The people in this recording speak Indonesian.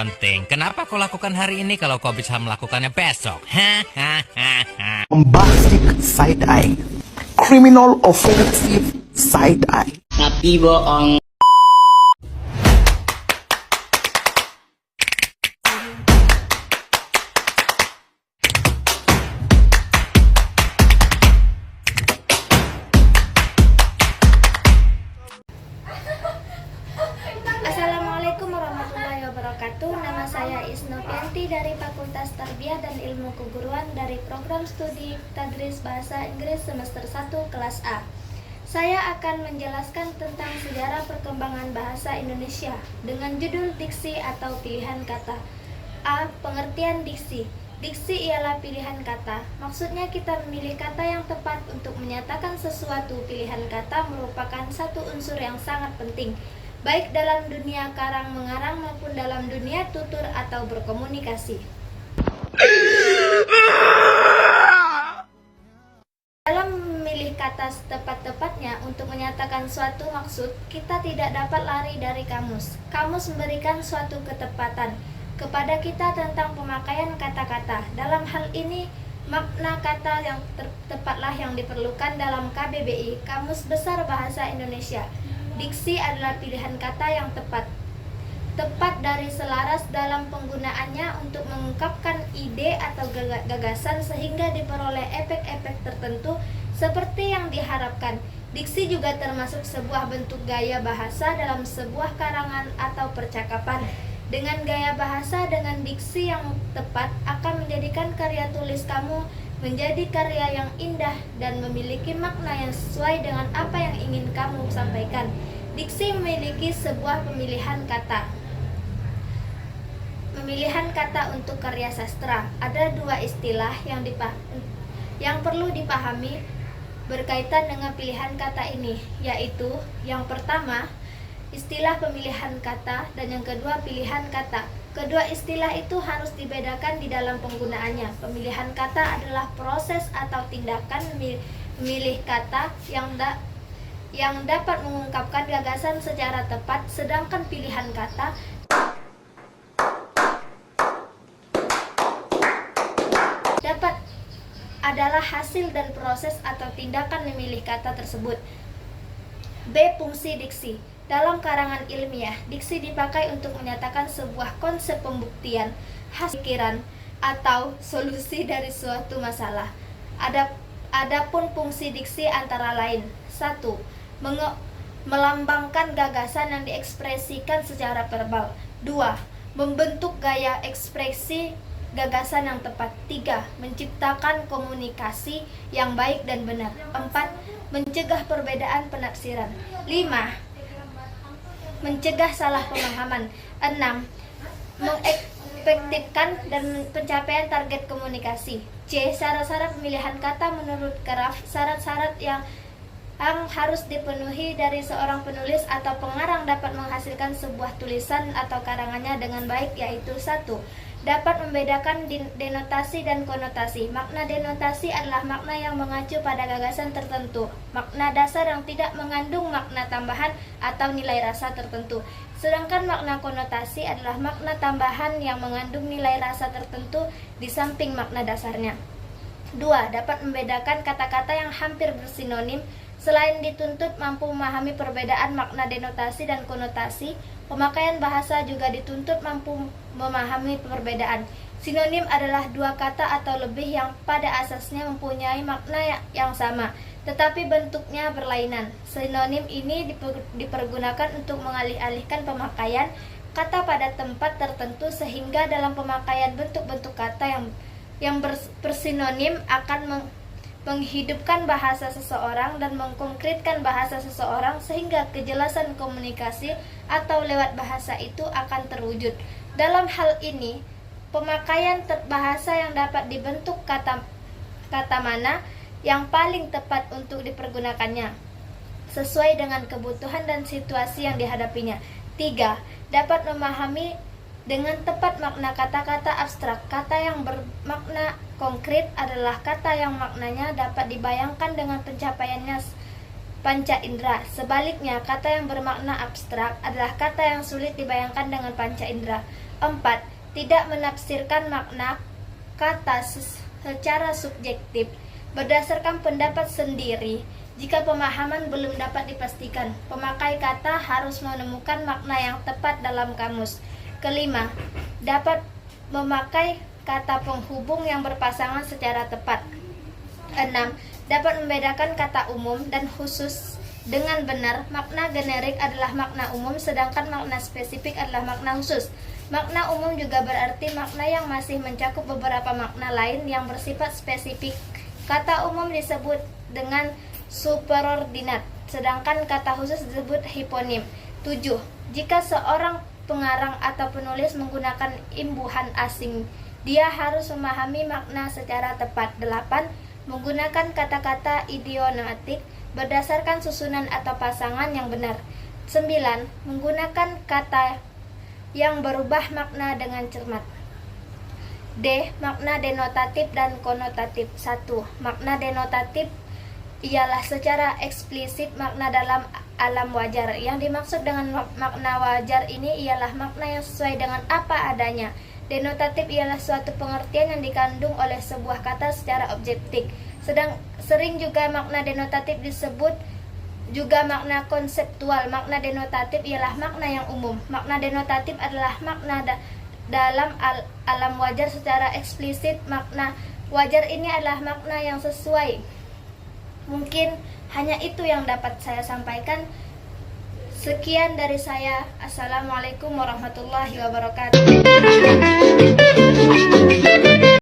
penting. Kenapa kau lakukan hari ini kalau kau bisa melakukannya besok? Hahaha. Bombastic side eye, criminal offensive side eye. Tapi bohong. Assalamualaikum warahmatullahi wabarakatuh. Nama saya Isnovianti dari Fakultas Tarbiyah dan Ilmu Keguruan dari Program Studi Tadris Bahasa Inggris semester 1 kelas A. Saya akan menjelaskan tentang sejarah perkembangan bahasa Indonesia dengan judul diksi atau pilihan kata. A. Pengertian diksi. Diksi ialah pilihan kata. Maksudnya kita memilih kata yang tepat untuk menyatakan sesuatu. Pilihan kata merupakan satu unsur yang sangat penting, baik dalam dunia karang mengarang maupun dalam dunia tutur atau berkomunikasi. Dalam memilih kata setepat-tepatnya untuk menyatakan suatu maksud, kita tidak dapat lari dari kamus. Kamus memberikan suatu ketepatan kepada kita tentang pemakaian kata-kata. Dalam hal ini, makna kata yang tepatlah yang diperlukan dalam KBBI, Kamus Besar Bahasa Indonesia. Diksi adalah pilihan kata yang tepat dari selaras dalam penggunaannya untuk mengungkapkan ide atau gagasan sehingga diperoleh efek-efek tertentu seperti yang diharapkan. Diksi juga termasuk sebuah bentuk gaya bahasa dalam sebuah karangan atau percakapan. Dengan gaya bahasa dengan diksi yang tepat akan menjadikan karya tulis kamu menjadi karya yang indah dan memiliki makna yang sesuai dengan apa yang ingin kamu sampaikan. Diksi memiliki sebuah pemilihan kata. Pemilihan kata untuk karya sastra. Ada dua istilah yang perlu dipahami berkaitan dengan pilihan kata ini, yaitu yang pertama, istilah pemilihan kata, dan yang kedua pilihan kata. Kedua istilah itu harus dibedakan di dalam penggunaannya. Pemilihan kata adalah proses atau tindakan memilih kata yang dapat mengungkapkan gagasan secara tepat, sedangkan pilihan kata adalah hasil dan proses atau tindakan memilih kata tersebut. B. Fungsi diksi. Dalam karangan ilmiah, diksi dipakai untuk menyatakan sebuah konsep pembuktian, hasil pikiran, atau solusi dari suatu masalah. Adapun fungsi diksi antara lain: 1. Melambangkan gagasan yang diekspresikan secara verbal. 2. Membentuk gaya ekspresi gagasan yang tepat. 3. Menciptakan komunikasi yang baik dan benar. 4. Mencegah perbedaan penafsiran. 5. Mencegah salah pemahaman. 6. Mengefektifkan dan pencapaian target komunikasi. C. Syarat-syarat pemilihan kata menurut Kraft. Syarat-syarat yang harus dipenuhi dari seorang penulis atau pengarang dapat menghasilkan sebuah tulisan atau karangannya dengan baik, yaitu 1. Dapat membedakan denotasi dan konotasi. Makna denotasi adalah makna yang mengacu pada gagasan tertentu, makna dasar yang tidak mengandung makna tambahan atau nilai rasa tertentu. Sedangkan makna konotasi adalah makna tambahan yang mengandung nilai rasa tertentu di samping makna dasarnya. 2. Dapat membedakan kata-kata yang hampir bersinonim. Selain dituntut mampu memahami perbedaan makna denotasi dan konotasi, pemakaian bahasa juga dituntut mampu memahami perbedaan. Sinonim adalah dua kata atau lebih yang pada asasnya mempunyai makna yang sama, tetapi bentuknya berlainan. Sinonim ini dipergunakan untuk mengalih-alihkan pemakaian kata pada tempat tertentu, sehingga dalam pemakaian bentuk-bentuk kata yang bersinonim akan menghidupkan bahasa seseorang dan mengkonkretkan bahasa seseorang, sehingga kejelasan komunikasi atau lewat bahasa itu akan terwujud. Dalam hal ini, pemakaian bahasa yang dapat dibentuk kata mana yang paling tepat untuk dipergunakannya sesuai dengan kebutuhan dan situasi yang dihadapinya. 3. Dapat memahami dengan tepat makna kata-kata abstrak. Kata yang bermakna konkret adalah kata yang maknanya dapat dibayangkan dengan pencapaiannya panca indera. Sebaliknya, kata yang bermakna abstrak adalah kata yang sulit dibayangkan dengan panca indera. 4. Tidak menafsirkan makna kata secara subjektif berdasarkan pendapat sendiri. Jika pemahaman belum dapat dipastikan, pemakai kata harus menemukan makna yang tepat dalam kamus. Kelima, dapat memakai kata penghubung yang berpasangan secara tepat. 6. Dapat membedakan kata umum dan khusus dengan benar. Makna generik adalah makna umum, sedangkan makna spesifik adalah makna khusus. Makna umum juga berarti makna yang masih mencakup beberapa makna lain yang bersifat spesifik. Kata umum disebut dengan superordinat, sedangkan kata khusus disebut hiponim. 7. Jika seorang pengarang atau penulis menggunakan imbuhan asing, dia harus memahami makna secara tepat. 8. Menggunakan kata-kata idiomatik berdasarkan susunan atau pasangan yang benar. 9. Menggunakan kata yang berubah makna dengan cermat. D. Makna denotatif dan konotatif. 1. Makna denotatif ialah secara eksplisit makna dalam alam wajar. Yang dimaksud dengan makna wajar ini ialah makna yang sesuai dengan apa adanya. Denotatif ialah suatu pengertian yang dikandung oleh sebuah kata secara objektif. Sering juga makna denotatif disebut juga makna konseptual. Makna denotatif ialah makna yang umum. Makna denotatif adalah makna dalam alam wajar secara eksplisit. Makna wajar ini adalah makna yang sesuai. Mungkin hanya itu yang dapat saya sampaikan. Sekian dari saya. Assalamualaikum warahmatullahi wabarakatuh.